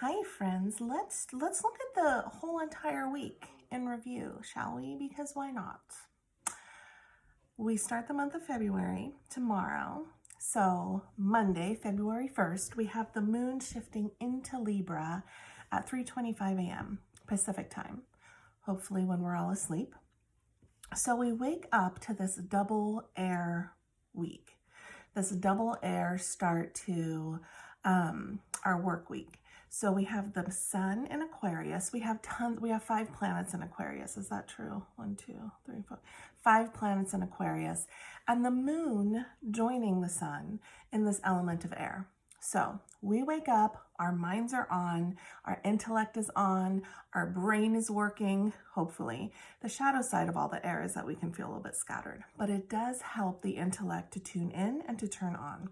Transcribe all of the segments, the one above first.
Hi friends, let's look at the whole entire week in review, shall we? Because why not? We start the month of February tomorrow. So Monday, February 1st, we have the moon shifting into Libra at 3:25 a.m. Pacific time, hopefully when we're all asleep. So we wake up to this double air week, this double air start to our work week. So we have the sun in Aquarius. We have 5 planets in Aquarius. Is that true? 1, 2, 3, 4, 5 planets in Aquarius. And the moon joining the sun in this element of air. So we wake up, our minds are on, our intellect is on, our brain is working, hopefully. The shadow side of all the air is that we can feel a little bit scattered, but it does help the intellect to tune in and to turn on.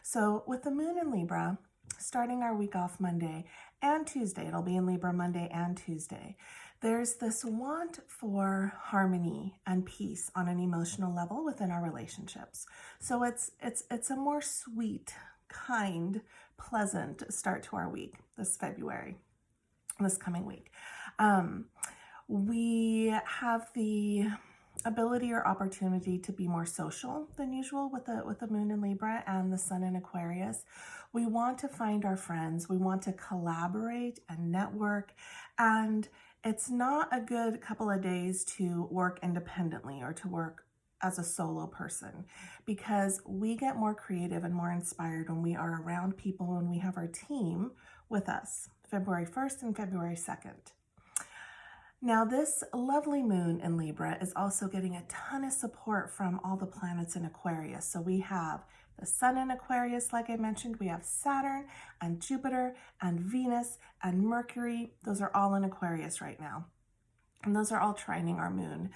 So with the moon in Libra, starting our week off Monday and Tuesday, it'll be in Libra Monday and Tuesday, there's this want for harmony and peace on an emotional level within our relationships. So it's a more sweet, kind, pleasant start to our week this coming week. We have the ability or opportunity to be more social than usual with the moon in Libra and the sun in Aquarius. We want to find our friends. We want to collaborate and network. And it's not a good couple of days to work independently or to work as a solo person, because we get more creative and more inspired when we are around people and we have our team with us, February 1st and February 2nd. Now, this lovely moon in Libra is also getting a ton of support from all the planets in Aquarius. So we have the sun in Aquarius, like I mentioned. We have Saturn and Jupiter and Venus and Mercury. Those are all in Aquarius right now. And those are all trining our moon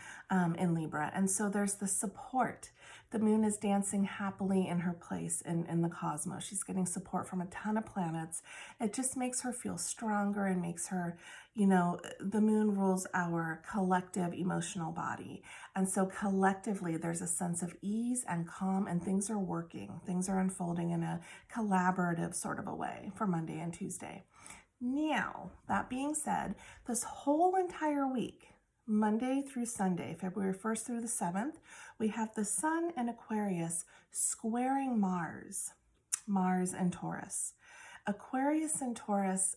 in Libra. And so there's the support. The moon is dancing happily in her place in the cosmos. She's getting support from a ton of planets. It just makes her feel stronger and makes her, the moon rules our collective emotional body. And so collectively, there's a sense of ease and calm, and things are working. Things are unfolding in a collaborative sort of a way for Monday and Tuesday. Now, that being said, this whole entire week, Monday through Sunday, February 1st through the 7th, we have the sun in Aquarius squaring Mars and Taurus. Aquarius and Taurus,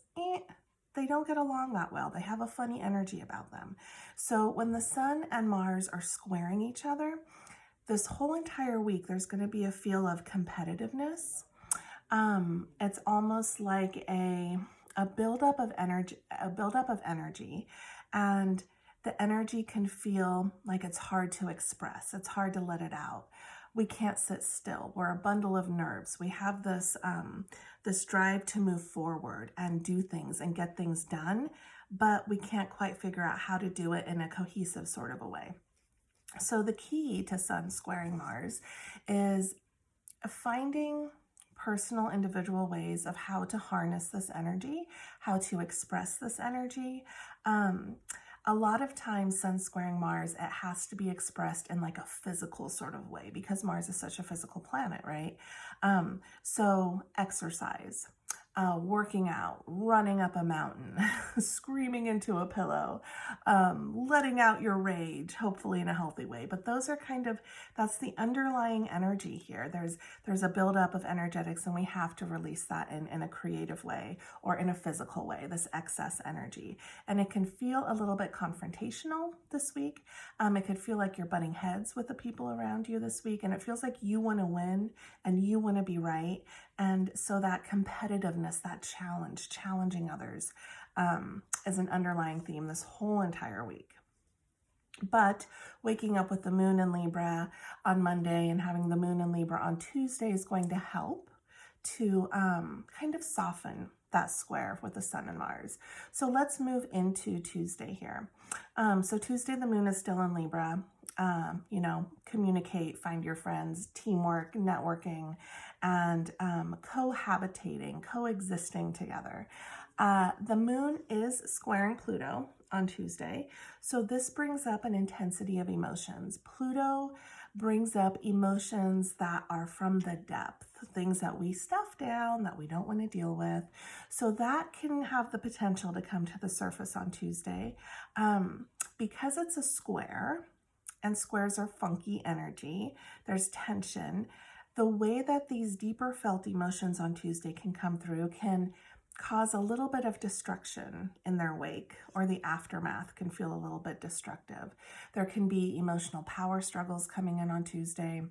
they don't get along that well. They have a funny energy about them. So when the sun and Mars are squaring each other, this whole entire week, there's going to be a feel of competitiveness. It's almost like a buildup of energy, and the energy can feel like it's hard to express. It's hard to let it out. We can't sit still. We're a bundle of nerves. We have this drive to move forward and do things and get things done, but we can't quite figure out how to do it in a cohesive sort of a way. So the key to Sun squaring Mars is finding personal, individual ways of how to harness this energy, how to express this energy. A lot of times, Sun squaring Mars, it has to be expressed in like a physical sort of way because Mars is such a physical planet, right? So exercise, working out, running up a mountain, screaming into a pillow, letting out your rage, hopefully in a healthy way. But those are that's the underlying energy here. There's a buildup of energetics, and we have to release that in a creative way or in a physical way, this excess energy. And it can feel a little bit confrontational this week. It could feel like you're butting heads with the people around you this week, and it feels like you want to win and you want to be right. And so that competitiveness, that challenging others, is an underlying theme this whole entire week. But waking up with the moon in Libra on Monday and having the moon in Libra on Tuesday is going to help to kind of soften that square with the sun and Mars. So let's move into Tuesday here. So Tuesday, the moon is still in Libra. Communicate, find your friends, teamwork, networking, and cohabitating, coexisting together. The moon is squaring Pluto on Tuesday. So this brings up an intensity of emotions. Pluto brings up emotions that are from the depth, things that we stuff down, that we don't want to deal with. So that can have the potential to come to the surface on Tuesday. Because it's a square, and squares are funky energy, there's tension. The way that these deeper felt emotions on Tuesday can come through can cause a little bit of destruction in their wake, or the aftermath can feel a little bit destructive. There can be emotional power struggles coming in on Tuesday,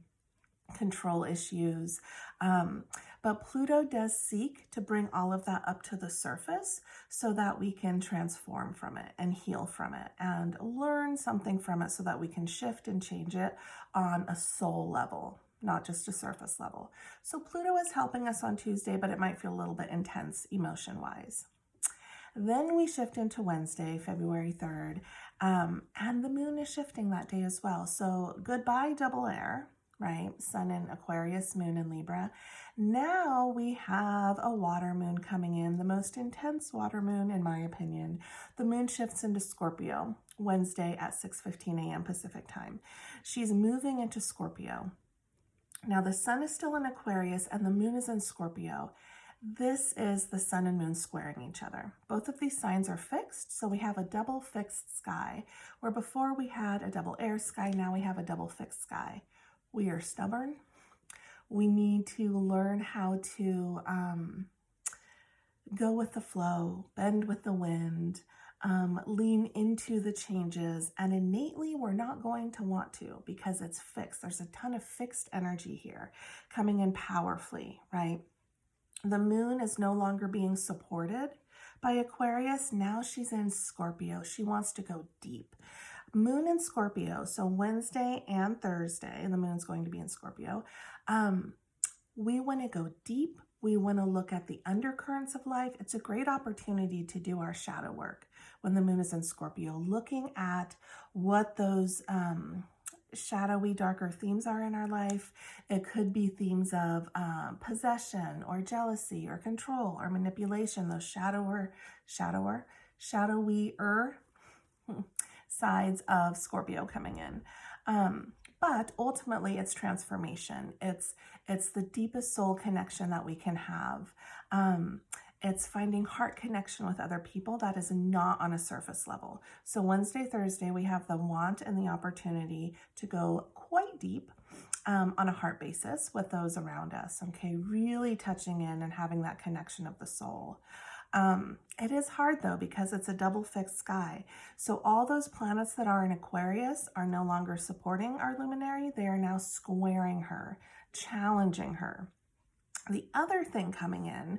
control issues. But Pluto does seek to bring all of that up to the surface so that we can transform from it and heal from it and learn something from it so that we can shift and change it on a soul level, not just a surface level. So Pluto is helping us on Tuesday, but it might feel a little bit intense emotion-wise. Then we shift into Wednesday, February 3rd, and the moon is shifting that day as well. So goodbye double air, right? Sun in Aquarius, moon in Libra. Now we have a water moon coming in, the most intense water moon in my opinion. The moon shifts into Scorpio Wednesday at 6:15 a.m. Pacific time. She's moving into Scorpio. Now the sun is still in Aquarius and the moon is in Scorpio. This is the sun and moon squaring each other. Both of these signs are fixed, so we have a double fixed sky. Where before we had a double air sky, now we have a double fixed sky. We are stubborn. We need to learn how to go with the flow, bend with the wind, lean into the changes, and innately we're not going to want to because it's fixed. There's a ton of fixed energy here coming in powerfully, right? The moon is no longer being supported by Aquarius. Now she's in Scorpio. She wants to go deep. Moon in Scorpio, so Wednesday and Thursday, the moon's going to be in Scorpio. We want to go deep. We want to look at the undercurrents of life. It's a great opportunity to do our shadow work when the moon is in Scorpio, looking at what those shadowy, darker themes are in our life. It could be themes of possession or jealousy or control or manipulation, those shadowier sides of Scorpio coming in. But ultimately it's transformation. It's the deepest soul connection that we can have. It's finding heart connection with other people that is not on a surface level. So Wednesday, Thursday, we have the want and the opportunity to go quite deep on a heart basis with those around us. Okay, really touching in and having that connection of the soul. It is hard though, because it's a double fixed sky. So all those planets that are in Aquarius are no longer supporting our luminary. They are now squaring her, challenging her. The other thing coming in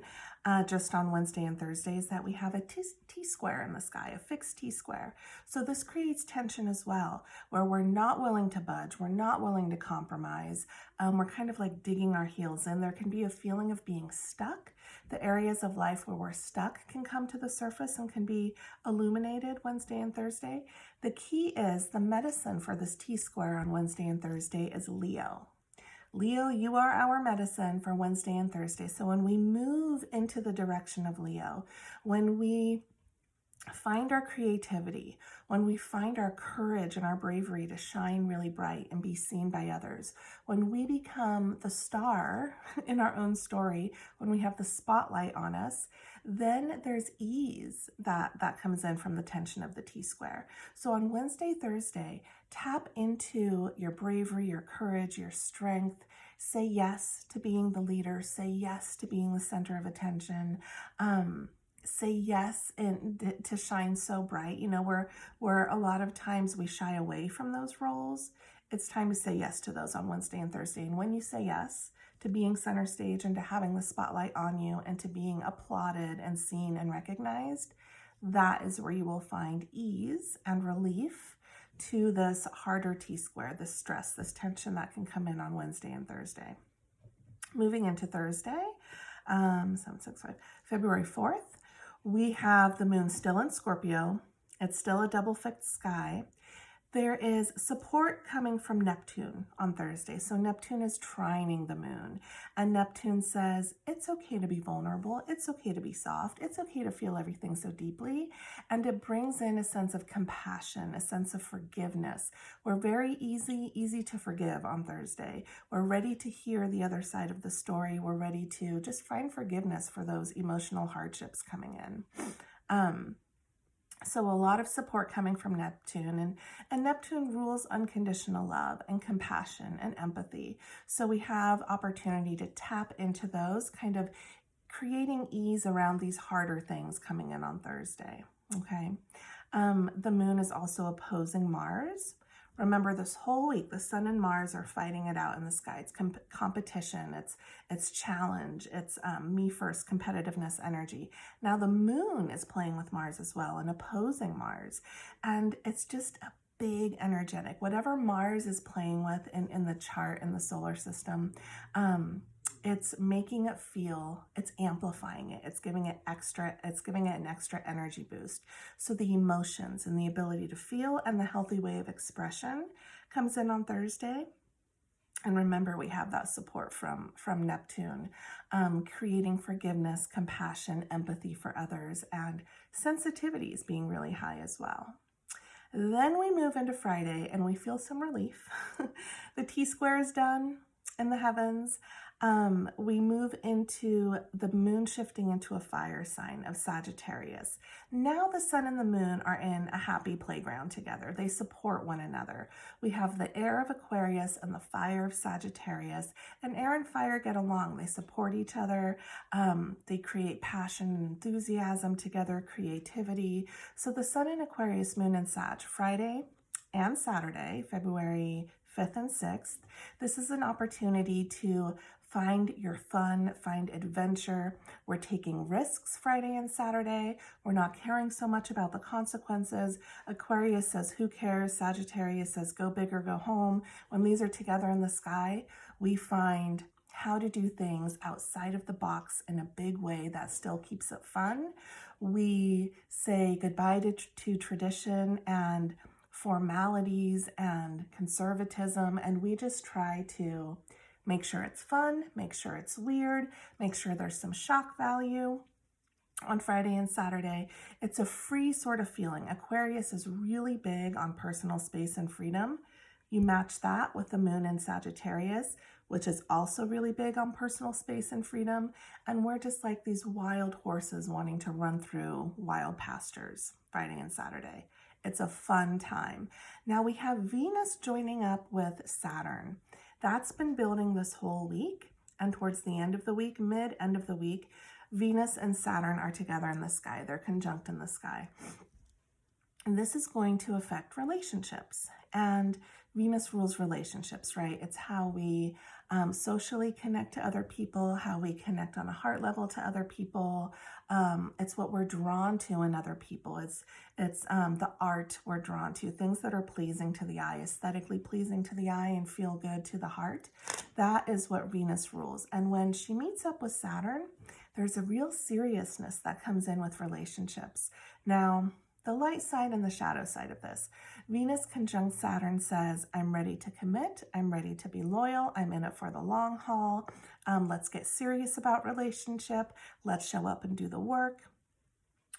just on Wednesday and Thursday is that we have a T-square in the sky, a fixed T-square. So this creates tension as well, where we're not willing to budge, we're not willing to compromise. We're kind of like digging our heels in. There can be a feeling of being stuck. The areas of life where we're stuck can come to the surface and can be illuminated Wednesday and Thursday. The key is the medicine for this T-square on Wednesday and Thursday is Leo. Leo, you are our medicine for Wednesday and Thursday. So when we move into the direction of Leo, when we find our creativity, when we find our courage and our bravery to shine really bright and be seen by others, when we become the star in our own story, when we have the spotlight on us, then there's ease that comes in from the tension of the T-square. So on Wednesday, Thursday, tap into your bravery, your courage, your strength. Say yes to being the leader. Say yes to being the center of attention. Say yes and to shine so bright. You know, where a lot of times we shy away from those roles. It's time to say yes to those on Wednesday and Thursday. And when you say yes to being center stage and to having the spotlight on you and to being applauded and seen and recognized, that is where you will find ease and relief to this harder T-square, this stress, this tension that can come in on Wednesday and Thursday. Moving into Thursday, 765, February 4th, we have the moon still in Scorpio. It's still a double fixed sky. There is support coming from Neptune on Thursday. So Neptune is trining the moon, and Neptune says it's okay to be vulnerable. It's okay to be soft. It's okay to feel everything so deeply. And it brings in a sense of compassion, a sense of forgiveness. We're very easy to forgive on Thursday. We're ready to hear the other side of the story. We're ready to just find forgiveness for those emotional hardships coming in. So a lot of support coming from Neptune, and Neptune rules unconditional love and compassion and empathy. So we have opportunity to tap into those, kind of creating ease around these harder things coming in on Thursday. Okay. The moon is also opposing Mars. Remember, this whole week, the sun and Mars are fighting it out in the sky. It's competition, it's challenge, it's me first, competitiveness energy. Now the moon is playing with Mars as well and opposing Mars. And it's just a big energetic, whatever Mars is playing with in the chart, in the solar system, it's making it feel, it's amplifying it, it's giving it an extra energy boost. So the emotions and the ability to feel and the healthy way of expression comes in on Thursday. And remember, we have that support from Neptune, creating forgiveness, compassion, empathy for others, and sensitivities being really high as well. Then we move into Friday and we feel some relief. The T-square is done in the heavens. We move into the moon shifting into a fire sign of Sagittarius. Now the sun and the moon are in a happy playground together. They support one another. We have the air of Aquarius and the fire of Sagittarius, and air and fire get along. They support each other. They create passion and enthusiasm together, creativity. So the sun in Aquarius, moon in Sag, Friday and Saturday, February 5th and 6th. This is an opportunity to find your fun, find adventure. We're taking risks Friday and Saturday. We're not caring so much about the consequences. Aquarius says, who cares? Sagittarius says, go big or go home. When these are together in the sky, we find how to do things outside of the box in a big way that still keeps it fun. We say goodbye to tradition and formalities and conservatism, and we just try to make sure it's fun, make sure it's weird, make sure there's some shock value. On Friday and Saturday, it's a free sort of feeling. Aquarius is really big on personal space and freedom. You match that with the moon in Sagittarius, which is also really big on personal space and freedom. And we're just like these wild horses wanting to run through wild pastures Friday and Saturday. It's a fun time. Now we have Venus joining up with Saturn. That's been building this whole week, and towards the end of the week, end of the week, Venus and Saturn are together in the sky. They're conjunct in the sky. And this is going to affect relationships. And Venus rules relationships, right? It's how we socially connect to other people, how we connect on a heart level to other people. It's what we're drawn to in other people. It's the art we're drawn to, things that are pleasing to the eye, aesthetically pleasing to the eye and feel good to the heart. That is what Venus rules. And when she meets up with Saturn, there's a real seriousness that comes in with relationships. Now, the light side and the shadow side of this. Venus conjunct Saturn says, I'm ready to commit. I'm ready to be loyal. I'm in it for the long haul. Let's get serious about relationship. Let's show up and do the work.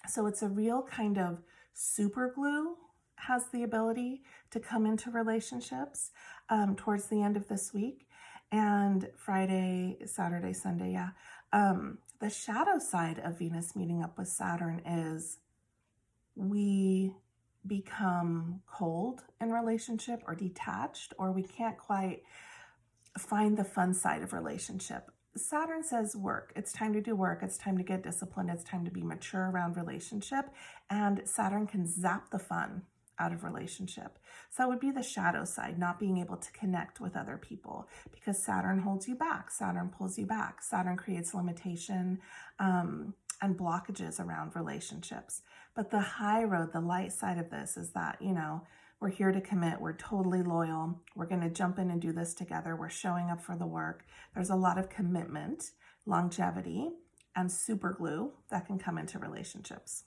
So it's a real kind of super glue has the ability to come into relationships towards the end of this week. And Friday, Saturday, Sunday, the shadow side of Venus meeting up with Saturn is we become cold in relationship or detached, or we can't quite find the fun side of relationship. Saturn says work. It's time to do work. It's time to get disciplined. It's time to be mature around relationship. And Saturn can zap the fun out of relationship. So that would be the shadow side, not being able to connect with other people because Saturn holds you back. Saturn pulls you back. Saturn creates limitation and blockages around relationships. But the high road, the light side of this is that, we're here to commit. We're totally loyal. We're going to jump in and do this together. We're showing up for the work. There's a lot of commitment, longevity, and super glue that can come into relationships.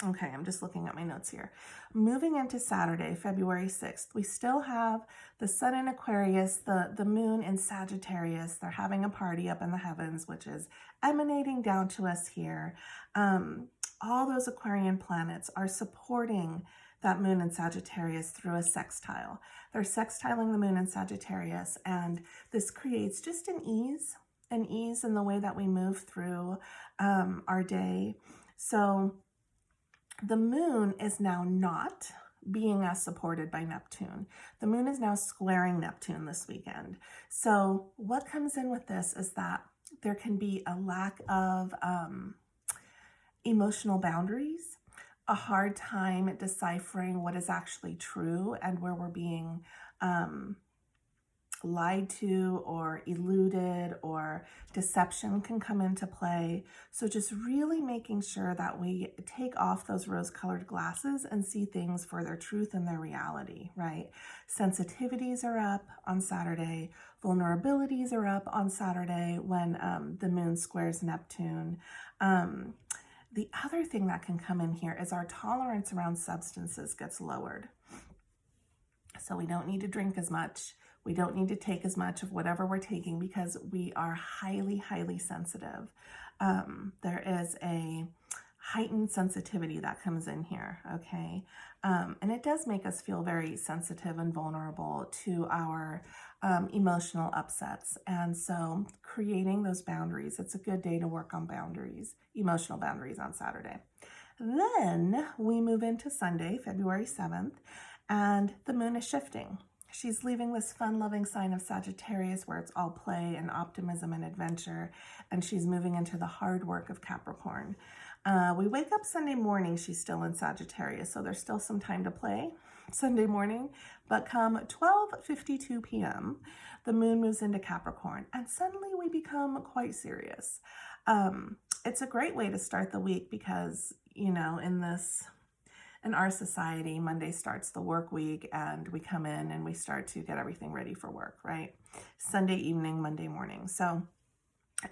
Okay, I'm just looking at my notes here. Moving into Saturday, February 6th, we still have the sun in Aquarius, the moon in Sagittarius. They're having a party up in the heavens, which is emanating down to us here. All those Aquarian planets are supporting that moon in Sagittarius through a sextile. They're sextiling the moon in Sagittarius, and this creates just an ease in the way that we move through our day. So the moon is now not being as supported by Neptune. The moon is now squaring Neptune this weekend. So what comes in with this is that there can be a lack of emotional boundaries, a hard time deciphering what is actually true and where we're being lied to or eluded, or deception can come into play. So just really making sure that we take off those rose-colored glasses and see things for their truth and their reality, right? Sensitivities are up on Saturday. Vulnerabilities are up on Saturday when the moon squares Neptune. The other thing that can come in here is our tolerance around substances gets lowered. So we don't need to drink as much. We don't need to take as much of whatever we're taking because we are highly, highly sensitive. There is a heightened sensitivity that comes in here, okay? And it does make us feel very sensitive and vulnerable to our emotional upsets. And so creating those boundaries, it's a good day to work on boundaries, emotional boundaries on Saturday. Then we move into Sunday, February 7th, and the moon is shifting. She's leaving this fun-loving sign of Sagittarius where it's all play and optimism and adventure, and she's moving into the hard work of Capricorn. We wake up Sunday morning, she's still in Sagittarius, so there's still some time to play Sunday morning, but come 12:52 p.m., the moon moves into Capricorn, and suddenly we become quite serious. It's a great way to start the week because, you know, in our society, Monday starts the work week and we come in and we start to get everything ready for work, right? Sunday evening, Monday morning. So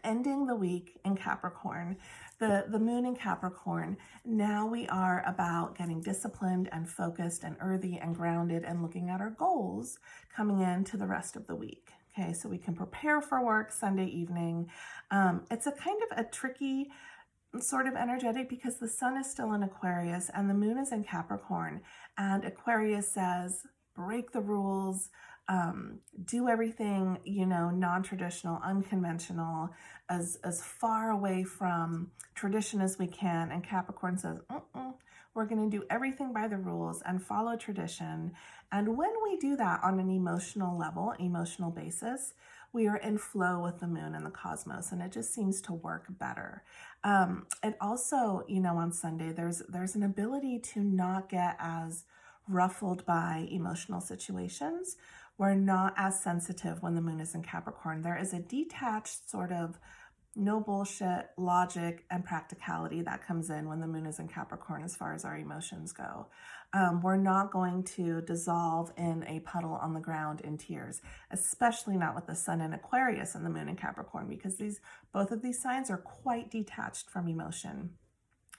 ending the week in Capricorn, the moon in Capricorn, now we are about getting disciplined and focused and earthy and grounded and looking at our goals coming into the rest of the week. Okay, so we can prepare for work Sunday evening. It's a kind of a tricky sort of energetic because the sun is still in Aquarius and the moon is in Capricorn, and Aquarius says break the rules, do everything, you know, non-traditional, unconventional, as far away from tradition as we can, and Capricorn says we're going to do everything by the rules and follow tradition. And when we do that on an emotional level, emotional basis, we are in flow with the moon and the cosmos, and it just seems to work better. And also, you know, on Sunday, there's an ability to not get as ruffled by emotional situations. We're not as sensitive when the moon is in Capricorn. There is a detached sort of no bullshit logic and practicality that comes in when the moon is in Capricorn as far as our emotions go. We're not going to dissolve in a puddle on the ground in tears, especially not with the sun in Aquarius and the moon in Capricorn, because both of these signs are quite detached from emotion.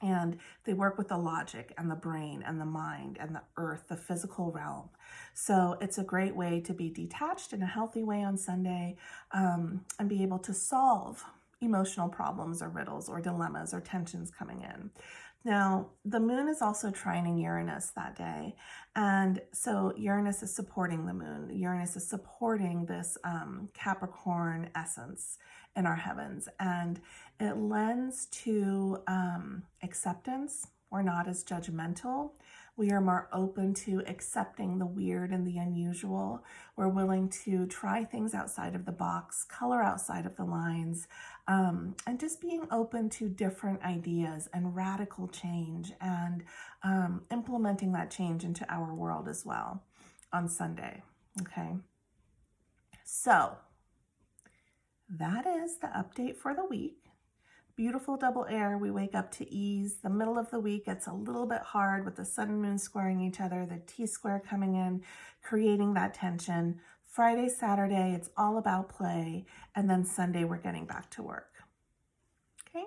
And they work with the logic and the brain and the mind and the earth, the physical realm. So it's a great way to be detached in a healthy way on Sunday, and be able to solve emotional problems or riddles or dilemmas or tensions coming in. Now, the moon is also trining Uranus that day. And so Uranus is supporting the moon. Uranus is supporting this Capricorn essence in our heavens. And it lends to acceptance. We're not as judgmental. We are more open to accepting the weird and the unusual. We're willing to try things outside of the box, color outside of the lines, and just being open to different ideas and radical change, and implementing that change into our world as well on Sunday. Okay. So that is the update for the week. Beautiful double air. We wake up to ease. The middle of the week gets a little bit hard with the sun and moon squaring each other, the T-square coming in, creating that tension. Friday, Saturday, it's all about play. And then Sunday, we're getting back to work. Okay.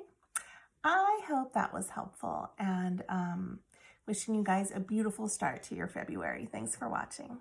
I hope that was helpful, and wishing you guys a beautiful start to your February. Thanks for watching.